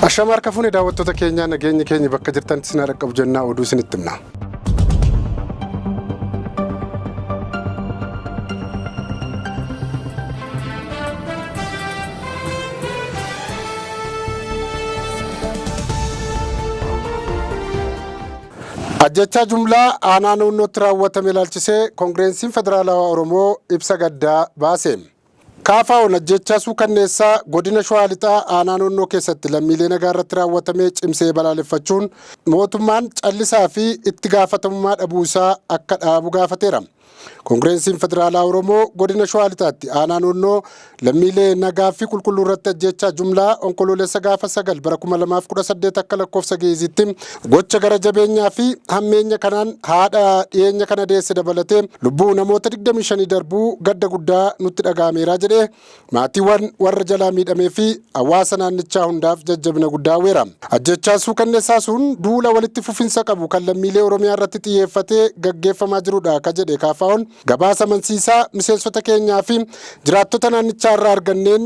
Ashaamar kafuun daawwattoota keenya nageenya keenya bakka jirtan isin dhaqqabu jennaa oduu isinitti himna. Ajjechaa jumlaa aanaa naannootti raawwatame ilaalchisee Koongireensiin Federaalawaa Oromoo ibsa gaddaa baase. Kaafaa'oon ajjechaa suukanneessaa godina Shawaa Lixaa aanaa naannoo keessatti lammiilee nagaa irratti raawwatame cimsee balaaleffachuun mootummaan callisaa fi itti gaafatamummaa dhabuu isaa akka dhaabu gaafateera. Koongireensiin Federaalawaa Oromoo godina Shawaa Lixaatti aanaa naannoo lammiilee nagaa fi qulqulluu irratti ajjechaa jumlaa onkoloolessa gaafa 9 bara 2018 akka lakkoofsa geezitti gocha gara jabeenyaa fi hammeenya kanaan haadha dhiyeenya kana deesse dabalatee lubbuu namoota 25 darbuu gadda guddaa nutti dhaga'ameera jedhee maatiiwwan warra jalaa miidhamee fi hawaasa naannichaa hundaaf jajjabina guddaa weera. Ajjechaa suukanneessaa sun duula walitti fufinsa qabu kan lammiilee Oromiyaa irratti xiyyeeffatee gaggeeffamaa jirudha ka jedhe Kaafaa'oon gabaasa amansiisaa miseensota keenyaa fi jiraattota naannichaa irraa arganneen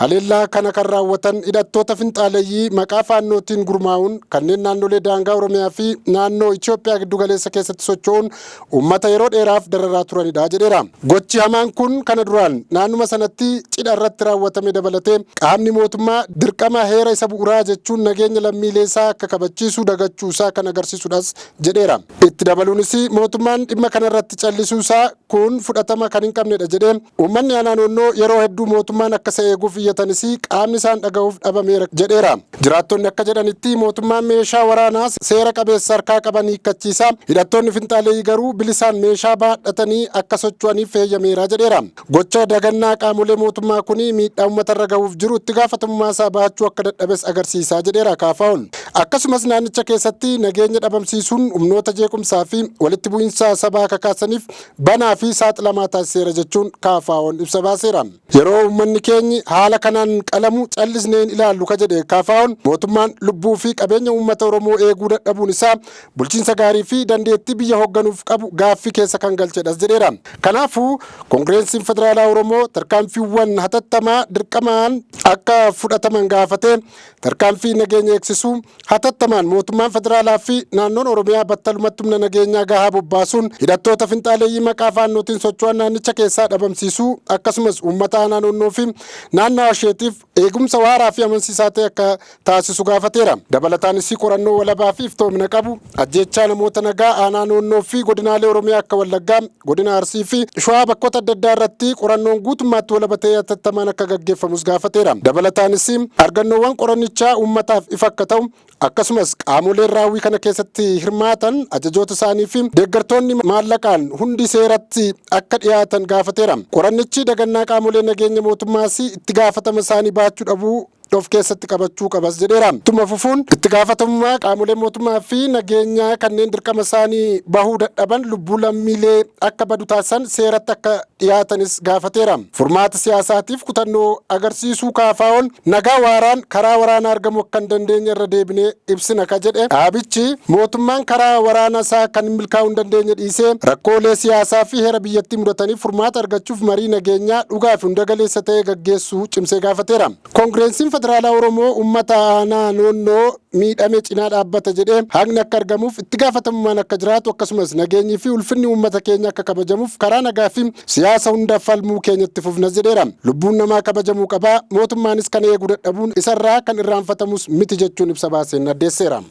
haleellaa kana kan raawwatan hidhattoota finxaaleeyyii maqaa faannootiin gurmaa'uun kanneen naannolee daangaa Oromiyaa fi naannoo Itoophiyaa giddu galeessa keessatti socho'uun uummata yeroo dheeraaf dararaa turanidha jedheera. Gochi hamaan kun kana duraan naannuma sanatti cidha irratti raawwatame dabalatee qaamni mootummaa dirqama heera isa bu'uuraa jechuun nageenya lammiilee isaa akka kabachiisuu dagachuu isaa kan agarsiisudhas jedheera. Itti dabaluunis mootummaan dhimma kana irratti callisuu isaa kun fudhatama kan hin qabnedha jedhee uummanni aanaa naannoo yeroo hedduu mootummaan akka isa eeguuf iyyatanis qaamni isaan dhaga'uuf dhabameera jedheera. Jiraattonni akka jedhanitti mootummaan meeshaa waraanaa seera qabeessa harkaa qaban hiikkachiisa. Hidhattoonni finxaaleeyyii garuu bilisaan meeshaa baadhatanii akka socho'aniif eeyyameera jedheera. Gocha dagannaa qaamolee mootummaa kun miidhaa uummata irra gahuuf jiru itti gaafatamummaa isaa baachuu akka dadhabes agarsiisa jedheera Kaafaa'oon. Akkasumas naannicha keessatti nageenya dhabamsiisuun humnoota jeequmsaa fi walitti bu'iinsa sabaa kakaasaniif banaa fi saaxilamaa taasiseera jechuun Kaafaa'oon ibsa baaseera. Yeroo uummanni keenya haala kanaan qalamu callisneen ilaallu ka jedhe Kaafaa'oon mootummaan lubbuu fi qabeenya uummata Oromoo eeguu dadhabuun isaa bulchiinsa gaarii fi dandeettii biyya hoogganuuf qabu gaaffii keessa kan galchedhas jedheera. Kanaafuu Koongireensiin Federaalawaa Oromoo tarkaanfiiwwan hatattamaa dirqamaan akka fudhataman gaafatee tarkaanfii nageenya eegsisuu hatattamaan mootummaan federaalaa fi naannoon Oromiyaa battalumatti humna nageenyaa gahaa bobbaasuun hidhattoota finxaaleeyyii maqaa faannootiin socho'an naannicha keessaa dhabamsiisuu akkasumas uummata aanaa naannoo fi naannawaa isheetiif eegumsa waaraa fi amansiisaa ta'e akka taasisu gaafateera. Dabalataanis qorannoo walabaa fi iftoomina qabu ajjechaa namoota nagaa aanaa naannoo fi godinaalee Oromiyaa akka Wallaggaa, godina Arsii fi Shawaa bakkoota adda addaa irratti qorannoon guutummaatti walaba ta'ee hatattamaan akka gaggeeffamus gaafateera. Dabalataanis argannoowwan qorannichaa uummataaf ifa akka ta'u akkasumas qaamoleen raawwii kana keessatti hirmaatan ajajoota isaanii fi deeggartoonni maallaqaan hundi seeratti akka dhiyaatan gaafateera. Qorannichi dagannaa qaamolee nageenya mootummaas itti gaafatama isaanii baachuu dhabuu of keessatti qabachuu qabas jedheera. Tuma fufuun itti gaafatamummaa qaamolee mootummaa fi nageenyaa kanneen dirqama isaanii bahuu dadhaban lubbuu lammiilee akka badu taasisan seeratti akka dhiyaatanis gaafateera. Furmaata siyaasaatiif kutannoo agarsiisuu Kaafaa'oon nagaa waaraan karaa waraanaa argamuu akka hin dandeenye irra deebinee ibsina ka jedhe dhaabichi mootummaan karaa waraanaa isaa kan milkaa'uu hin dandeenye dhiisee rakkoolee siyaasaa fi heera biyyattii mudataniif furmaata argachuuf marii nageenyaa dhugaa fi hunda galeessa ta'ee gaggeessuu cimsee gaafateera. Koongireensiin Federaalawaa Oromoo uummata aanaa naannoo miidhame cinaa dhaabbata jedhee haqni akka argamuuf itti gaafatamummaan akka jiraatu akkasumas nageenyii fi ulfinni uummata keenya akka kabajamuuf karaa nagaa fi siyaasa hundaaf falmuu keenyatti fufnas jedheera. Lubbuun namaa kabajamuu qaba. Mootummaanis kana eeguu dadhabuun isarraa kan irraanfatamus miti jechuun ibsa baaseen addeesseera.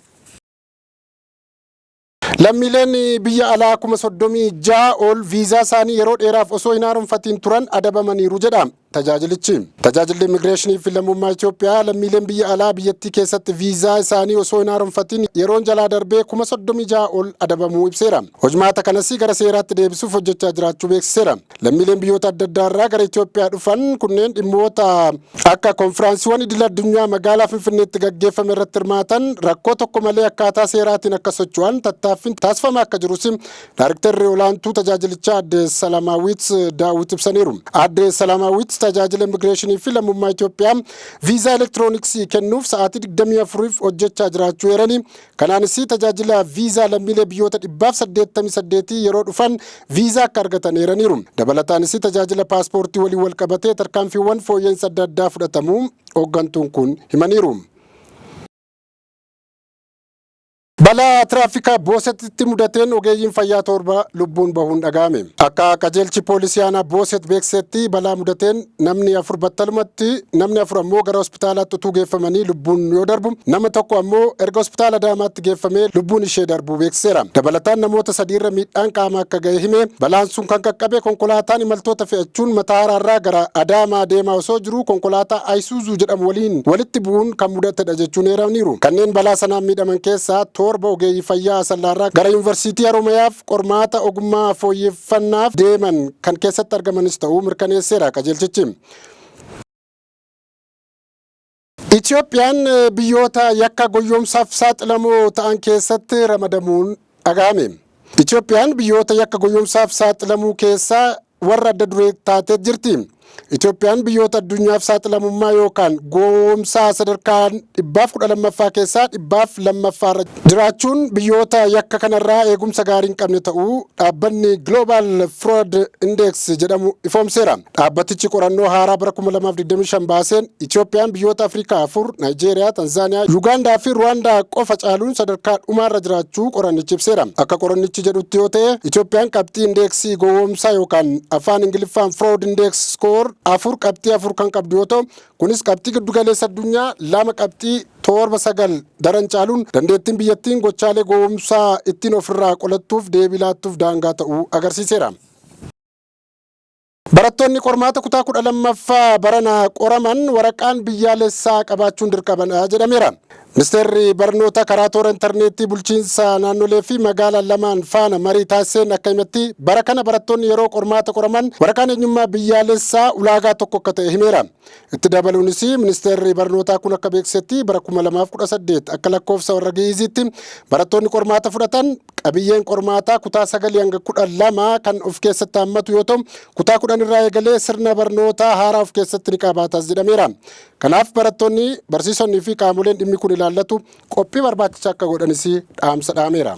Lammiileen biyya alaa 36,000 ol viizaa isaanii yeroo dheeraaf osoo hin haaromfatiin turan adabamaniiru jedha. Tajaajilli immigireeshinii fi lammummaa Itoophiyaa lammiileen biyya alaa biyyattii keessatti viizaa isaanii osoo hin haaromfatiin yeroon jalaa darbee 36,000 ol adabamuu ibseera. Hojimaata kanas gara seeraatti deebisuuf hojjechaa jiraachuu beeksiseera. Lammiileen biyyoota adda addaa irraa gara Itoophiyaa dhufan kunneen dhimmoota akka konfiraansiiwwan idil addunyaa magaalaa Finfinneetti gaggeeffame irratti hirmaatan rakkoo tokko malee akkaataa seeraatiin akka socho'an tattaaffiin taasifamaa akka jirus Daayirektarri olaantuu tajaajilichaa Aadde Salaamaawwiit Daawit ibsaniiru. Aadde Salaamaawwiit tajaajila immigireeshinii fi lammummaa Itoophiyaa viizaa elektirooniksii kennuuf sa'aatii 24f hojjechaa jiraachuu eeranii kanaanis tajaajila viizaa lammiilee biyyoota 188 yeroo dhufan viizaa akka argatan eeraniiru. Dabalataanis tajaajila paaspoortii waliin wal qabatee tarkaanfiiwwan fooyya'insa adda addaa fudhatamuu hooggantuun kun himaniiru. Balaa tiraafikaa Boosettitti mudateen ogeeyyiin fayyaa torba lubbuun bahuun dhaga'ame. Akka qajeelchi poolisii aanaa Booset beeksisetti balaa mudateen namni 4 battalumatti namni 4 ammoo gara hospitaalaatti utuu geeffamanii lubbuun yoo darbu nama tokko ammoo erga hospitaala Adaamaatti geeffamee lubbuun ishee darbuu beeksiseera. Dabalataan namoota 3 irra miidhaan qaamaa akka ga'e hime. Balaan sun kan qaqqabe konkolaataan imaltoota fe'achuun mataa haraarraa gara Adaamaa deemaa osoo jiru konkolaataa Isuzu jedhamu waliin walitti bu'uun kan mudatedha jechuun eeraniiru. Kanneen balaa sanaan miidhaman keessaa torba ogeeyyii fayyaa Asallaarraa gara Yuunivarsiitii Haroomayaaf qormaata ogummaa fooyyeffannaaf deeman kan keessatti argamanis ta'uu mirkaneesseera qajeelchichi. Itoophiyaan biyyoota yakka goyyomsaaf saaxilamoo ta'an keessatti ramadamuun dhaga'ame. Itoophiyaan biyyoota yakka goyyomsaaf saaxilamuu keessaa warra adda duree taatee jirti. Itoophiyaan biyyoota addunyaaf saaxilamummaa yookaan goomsaa sadarkaa 112ffaa keessaa 102ffaarra jiraachuun biyyoota yakka kanarraa eegumsa gaarii hin qabne ta'uu dhaabbanni Global Fraud Index jedhamu ifoomseera. Dhaabbatichi qorannoo haaraa bara 2025 baaseen Itoophiyaan biyyoota Afrikaa 4 Naayijeeriyaa, Tanzaaniyaa, Yuugaandaa fi Ruwaandaa qofa caaluun sadarkaa dhumaarra jiraachuu qorannichi ibseera. Akka qorannichi jedhutti yoo ta'e Itoophiyaan qabxii indeeksii gowwoomsaa yookaan afaan Ingiliffaan Fraud Index Score 4 qabxii 4 kan qabdu yoo ta'u kunis qabxii giddugaleessa addunyaa 2 qabxii 7-9 daran caaluun dandeettiin biyyattiin gochaalee gowwoomsaa ittiin ofirraa qolattuuf deebii laattuuf daangaa ta'uu agarsiiseera. Barattoonni qormaata kutaa 12ffaa barana qoraman waraqaan biyyaalessaa qabaachuun dirqamadha jedhameera. Ministeerri barnoota karaa toora intarneetii bulchiinsa naannolee fi magaalaa lamaan faana marii taasiseen akka himetti bara kana barattoonni yeroo qormaata qoraman waraqaan eenyummaa biyyaalessaa ulaagaa tokko akka ta'e himeera. Itti dabaluunis ministeerri barnootaa kun akka beeksisetti bara 2018 akka lakkoofsa warra Gi'iziitti barattoonni qormaata fudhatan qabiyyeen qormaataa kutaa 9 hanga 12 kan of keessatti hammatu yoo ta'u kutaa 10 irraa eegalee sirna barnootaa haaraa of keessatti ni qabaatas jedhameera. Kanaaf barattoonni barsiisonni fi qaamoleen dhimmi kun ilaallatu qophii barbaachisaa akka godhanis dhaamsa dhaameera.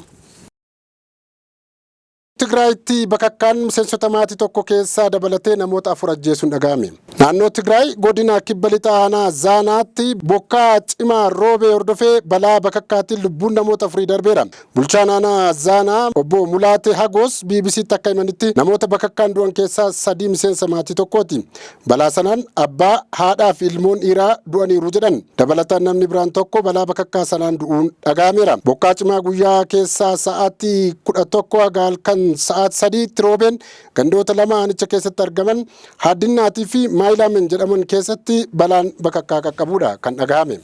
Tigraayitti bakakkaan miseensota maatii tokko keessaa dabalatee namoota 4 ajjeesuun dhaga'ame. Naannoo Tigraay godina kibba lixa aanaa Zaanaatti bokkaa cimaa roobee hordofee balaa bakakkaatiin lubbuun namoota 4 darbeera. Bulchaan aanaa Zaanaa obbo Mulaatee Hagos BBC'tti akka himanitti namoota bakakkaan du'an keessaa 3 miseensa maatii tokkooti. Balaa sanaan abbaa, haadhaa fi ilmoon dhiiraa du'aniiru jedhan. Dabalataan namni biraan tokko balaa bakakkaa sanaan du'uun dhaga'ameera. Bokkaa cimaa guyyaa keessaa sa'aatii 11 haga halkan sa'aat 3tti roobeen gandoota 2 aanicha keessatti argaman Haaddinaatii fi Maayilaamen jedhaman keessatti balaan bakakkaa qaqqabuudha kan dhaga'ame.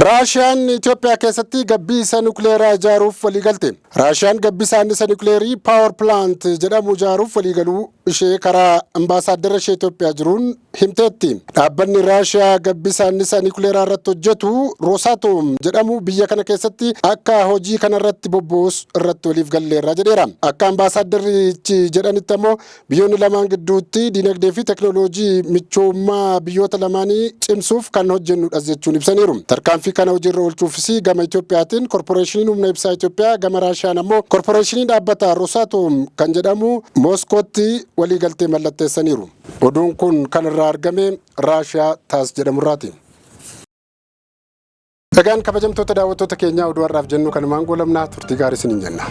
Raashiyaan Itoophiyaa keessatti gabbiisa nukleeraa ijaaruuf walii galte. Raashiyaan gabbiisa annisaa nukleerii Power Plant jedhamu ijaaruuf walii galuu ishee karaa ambaasaaddara ishee Itoophiyaa jiruun himteetti. Dhaabbanni Raashiyaa gabbiisa annisaa nukleeraa irratti hojjetu Rosatom jedhamu biyya kana keessatti akka hojii kana irratti bobba'us irratti waliif galleerra jedheera. Akka ambaasaaddarichi jedhanitti ammoo biyyoonni lamaan gidduutti dinagdee fi teknooloojii michoommaa biyyoota lamaanii cimsuuf kan hojjennudha jechuun ibsaniiru. Tarkaanfii kana hojiirra oolchuufis gama Itoophiyaatiin korporeeshiniin humna ibsaa Itoophiyaa gama Raashiyaan ammoo korporeeshinii dhaabbata Rosatom kan jedhamu Mooskootti walii galtee mallatteessaniiru. Oduun kun kan irraa argame Raashiyaa taas jedhamurraati. Egaan kabajamtoota daawwattoota keenyaa oduu har'aaf jennu kanumaan goolabnaa turtii gaarii isiniin jenna.